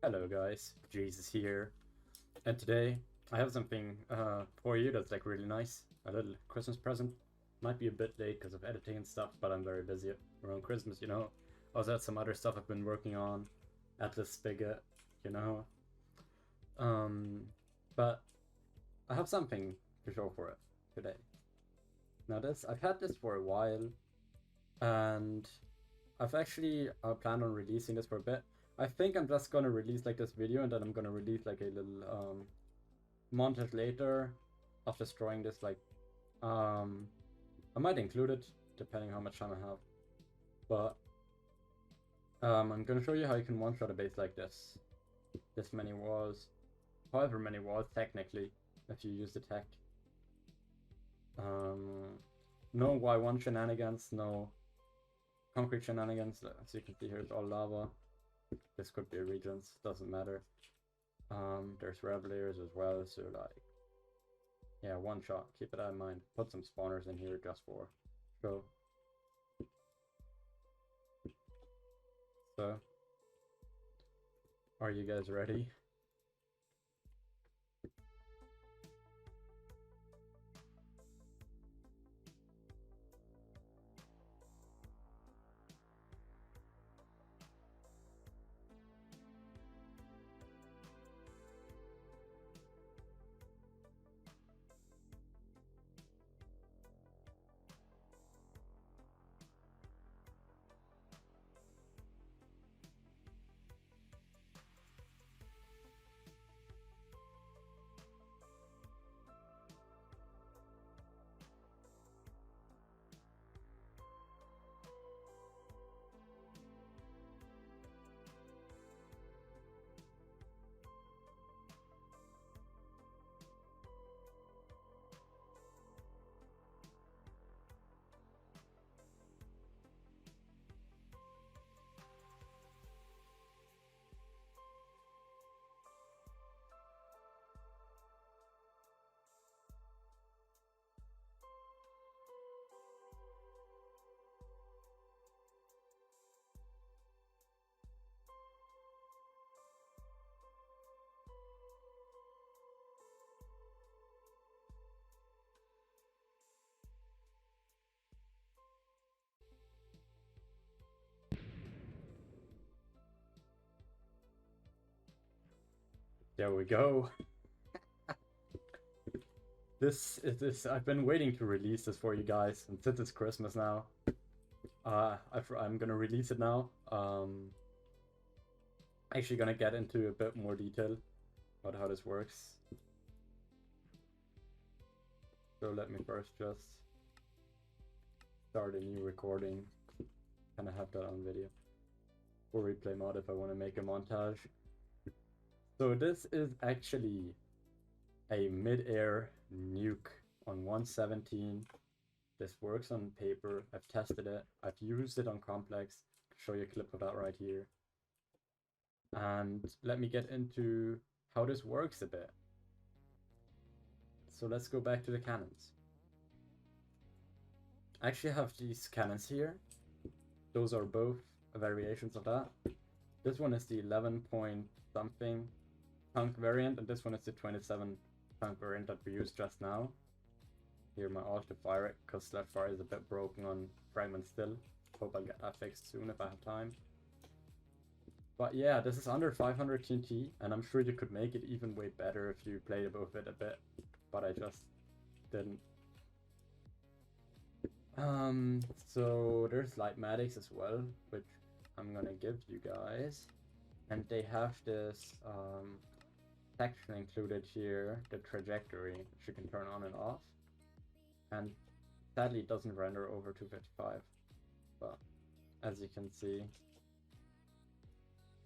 Hello guys, Jesus here, and today I have something for you that's like really nice. A little Christmas present. Might be a bit late because of editing and stuff, but I'm very busy around Christmas, you know. Also had some other stuff I've been working on at the spigot, you know. Um, but I have something to show for it today. Now I've had this for a while, and I've actually planned on releasing this for a bit. I think I'm just gonna release like this video and then I'm gonna release like a little montage later of destroying this. Like I might include it depending how much time I have, but I'm gonna show you how you can one-shot a base like this many walls, however many walls technically, if you use the tech. No Y1 shenanigans, no concrete shenanigans. As you can see here, it's all lava. This could be regions, doesn't matter. There's revelators as well, so like, yeah, one shot, keep it in mind. Put some spawners in here just for show. So, are you guys ready? There we go. This is this. I've been waiting to release this for you guys, and since it's Christmas now, I'm gonna release it now. Actually gonna get into a bit more detail about how this works. So let me first just start a new recording. Kind of have that on video for replay mode if I want to make a montage. So this is actually a Midair Nuke on 117. This works on paper. I've tested it. I've used it on complex. I'll show you a clip of that right here. And let me get into how this works a bit. So let's go back to the cannons. I actually have these cannons here. Those are both variations of that. This one is the 11 point something punk variant, and this one is the 27 punk variant that we used just now. Here my alt to fire it, because left fire is a bit broken on fragment still. Hope I'll get that fixed soon if I have time. But yeah, this is under 500 TNT, and I'm sure you could make it even way better if you played above it a bit, but I just didn't. So there's Lightmatics as well, which I'm gonna give you guys. And they have this section included here, the trajectory, which you can turn on and off. And sadly it doesn't render over 255, but as you can see,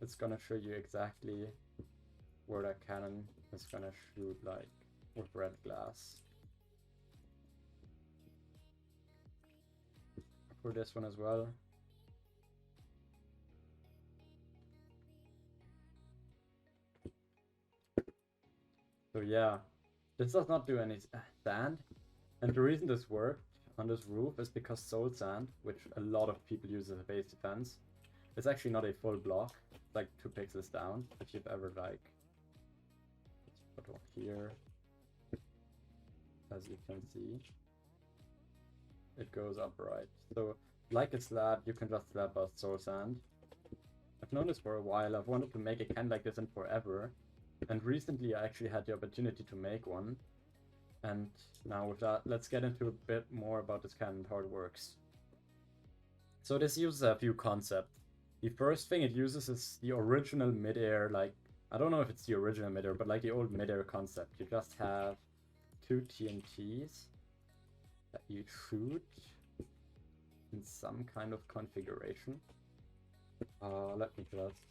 it's gonna show you exactly where that cannon is gonna shoot, like with red glass. For this one as well. So yeah, this does not do any sand, and the reason this worked on this roof is because soul sand, which a lot of people use as a base defense, is actually not a full block. It's like 2 pixels down. If you've ever like, let's put one here. As you can see, it goes up right. So like a slab, you can just slab a soul sand. I've known this for a while. I've wanted to make a can like this in forever. And recently I actually had the opportunity to make one. And now with that, let's get into a bit more about this can and how it works. So this uses a few concepts. The first thing it uses is the original Midair, like, I don't know if it's the original Midair, but like the old Midair concept. You just have 2 TNTs that you shoot in some kind of configuration. Let me just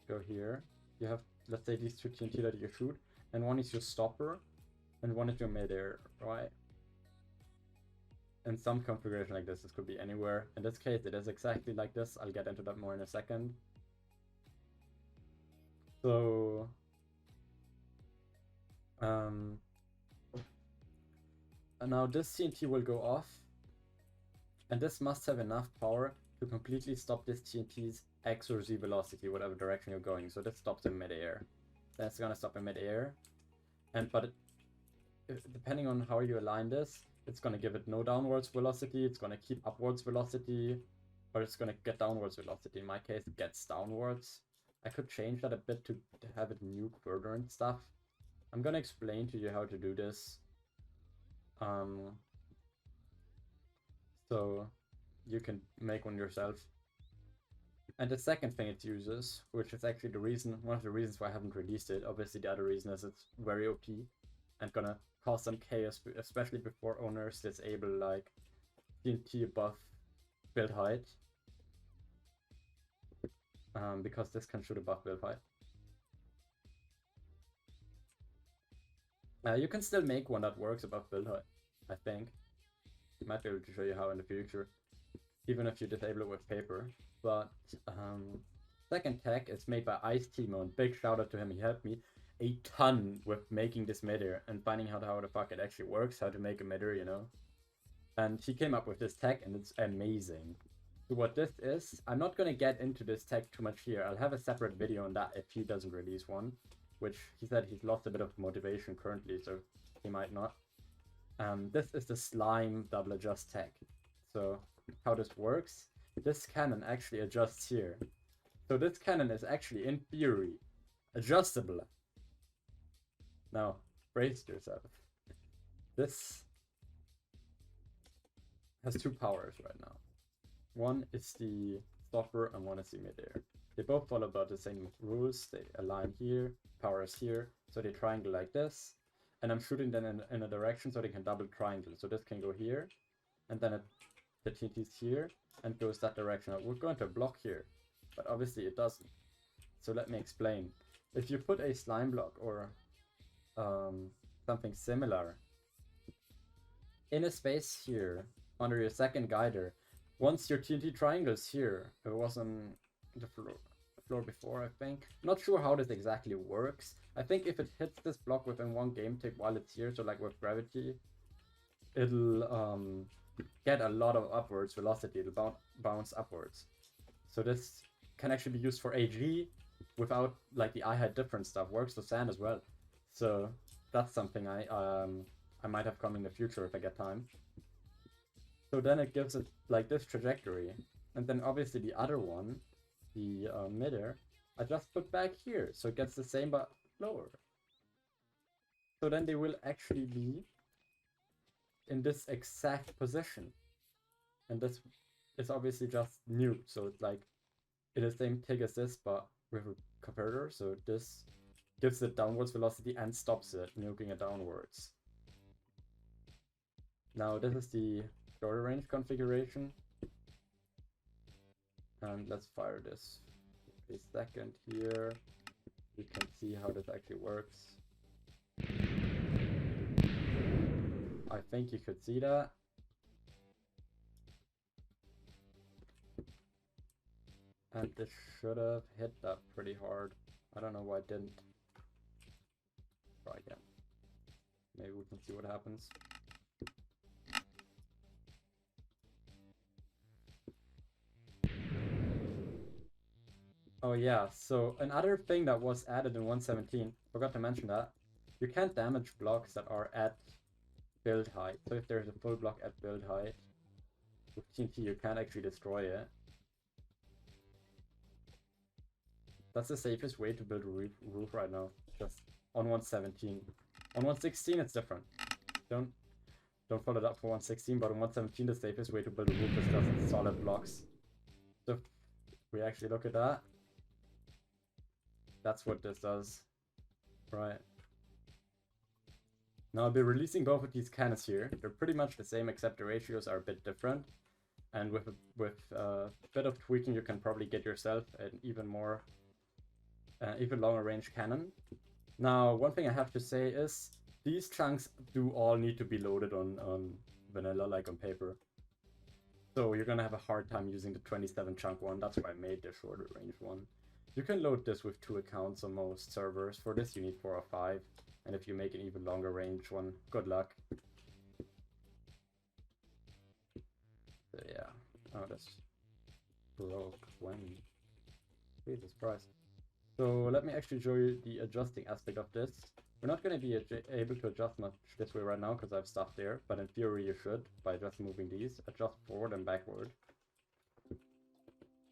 go here. You have, let's say, these 2 TNT that you shoot, and one is your stopper, and one is your Midair, right? In some configuration like this could be anywhere. In this case, it is exactly like this. I'll get into that more in a second. So, and now this TNT will go off, and this must have enough power to completely stop this TNT's X or Z velocity, whatever direction you're going. So this stops in midair. That's gonna stop in midair, but depending on how you align this, it's going to give it no downwards velocity, it's going to keep upwards velocity, or it's going to get downwards velocity. In my case, it gets downwards. I could change that a bit to have it nuke further and stuff. I'm going to explain to you how to do this. So you can make one yourself. And the second thing it uses, which is actually one of the reasons why I haven't released it, obviously the other reason is it's very OP and gonna cause some chaos, especially before owners disable like TNT above build height, because this can shoot above build height. You can still make one that works above build height, I think. I might be able to show you how in the future, even if you disable it with paper. But second tech is made by Ice Timon. Big shout out to him. He helped me a ton with making this Midair and finding out how the fuck it actually works, how to make a Midair, you know. And he came up with this tech, and it's amazing. So what this is, I'm not gonna get into this tech too much here. I'll have a separate video on that if he doesn't release one, which he said he's lost a bit of motivation currently, so he might not. This is the slime double adjust tech. So how this works, this cannon actually adjusts here. So this cannon is actually, in theory, adjustable. Now, brace yourself. This has 2 powers right now. One is the stopper and one is the midair. They both follow about the same rules. They align here, power is here, so they triangle like this. And I'm shooting them in a direction so they can double triangle. So this can go here, and then the TNT's here, and goes that direction. We're going to block here, but obviously it doesn't. So let me explain. If you put a slime block or something similar in a space here under your second guider, once your TNT triangles here, it was on the floor before, I think. Not sure how this exactly works. I think if it hits this block within 1 game tick while it's here, so like with gravity, it'll get a lot of upwards velocity. It'll bounce upwards. So this can actually be used for AG without like the eye height difference stuff. Works for sand as well. So that's something I might have come in the future if I get time. So then it gives it like this trajectory, and then obviously the other one, the midair, I just put back here, so it gets the same but lower. So then they will actually be in this exact position, and this is obviously just nuke. So it's like it is the same tick as this, but with a converter. So this gives it downwards velocity and stops it, nuking it downwards. Now this is the shorter range configuration, and let's fire this a second here. You can see how this actually works. I think you could see that. And this should have hit that pretty hard. I don't know why it didn't. Try again. Maybe we can see what happens. Oh yeah, so another thing that was added in 117, forgot to mention that, you can't damage blocks that are at build height. So if there's a full block at build height, with TNT you can't actually destroy it. That's the safest way to build a roof right now, just on 117. On 116 it's different. Don't follow it up for 116, but on 117 the safest way to build a roof is just solid blocks. So if we actually look at that, that's what this does, right? Now I'll be releasing both of these cannons here. They're pretty much the same, except the ratios are a bit different. And with a bit of tweaking, you can probably get yourself an even longer range cannon. Now, one thing I have to say is these chunks do all need to be loaded on vanilla, like on paper. So you're gonna have a hard time using the 27 chunk one. That's why I made the shorter range one. You can load this with 2 accounts on most servers. For this you need 4 or 5. And if you make an even longer range one, good luck. So yeah. Oh, that's broke when. Jesus Christ. So let me actually show you the adjusting aspect of this. We're not going to be able to adjust much this way right now because I have stuff there, but in theory you should, by just moving these. Adjust forward and backward.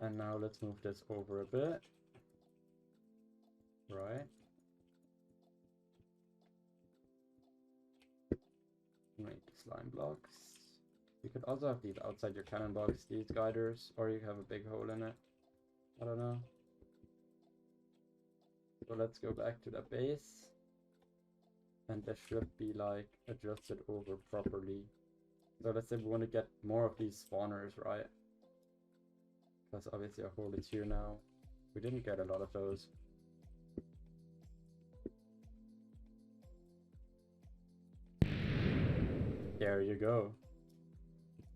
And now let's move this over a bit. Right. Make slime blocks. You could also have these outside your cannon box, these guiders, or you have a big hole in it. I don't know. So let's go back to the base. And this should be like adjusted over properly. So let's say we want to get more of these spawners, right? Because obviously our hole is here now. We didn't get a lot of those. There you go.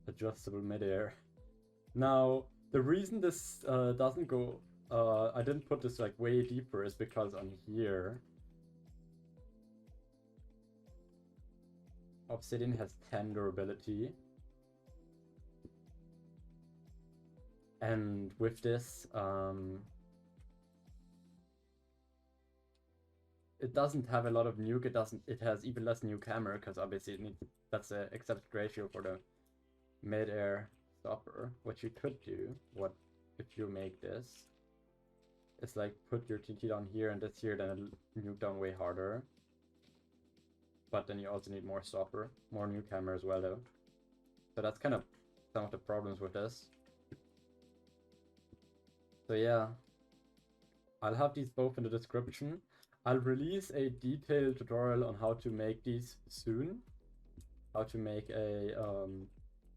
Adjustable midair. Now, the reason this doesn't go... I didn't put this like way deeper is because on here... Obsidian has 10 durability. And with this, it doesn't have a lot of nuke. It has even less nuke hammer because obviously that's the accepted ratio for the midair stopper. What you could do, if you make this, is like put your TNT down here and this here, then it'll nuke down way harder. But then you also need more stopper, more nuke hammer as well though. So that's kind of some of the problems with this. So yeah, I'll have these both in the description. I'll release a detailed tutorial on how to make these soon. How to make a,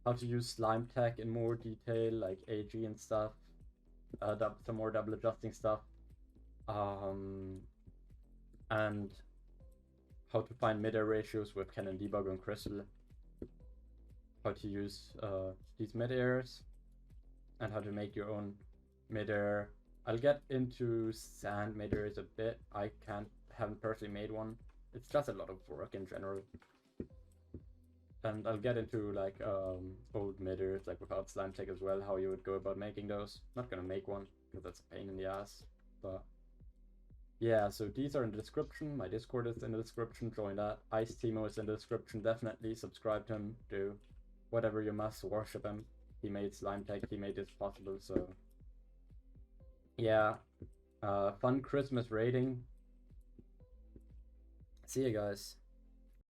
how to use slime tech in more detail, like AG and stuff. Some more double adjusting stuff. And how to find midair ratios with Cannon Debug and Crystal. How to use these midairs. And how to make your own midair. I'll get into sand midairs a bit. I haven't personally made one. It's just a lot of work in general. And I'll get into like old midairs, like without slime tech as well, how you would go about making those. Not gonna make one, because that's a pain in the ass. But yeah, so these are in the description. My Discord is in the description, join that. Ice Timo is in the description, definitely subscribe to him, do whatever you must, worship him. He made slime tech, he made this possible, so yeah, fun Christmas raiding. See you guys.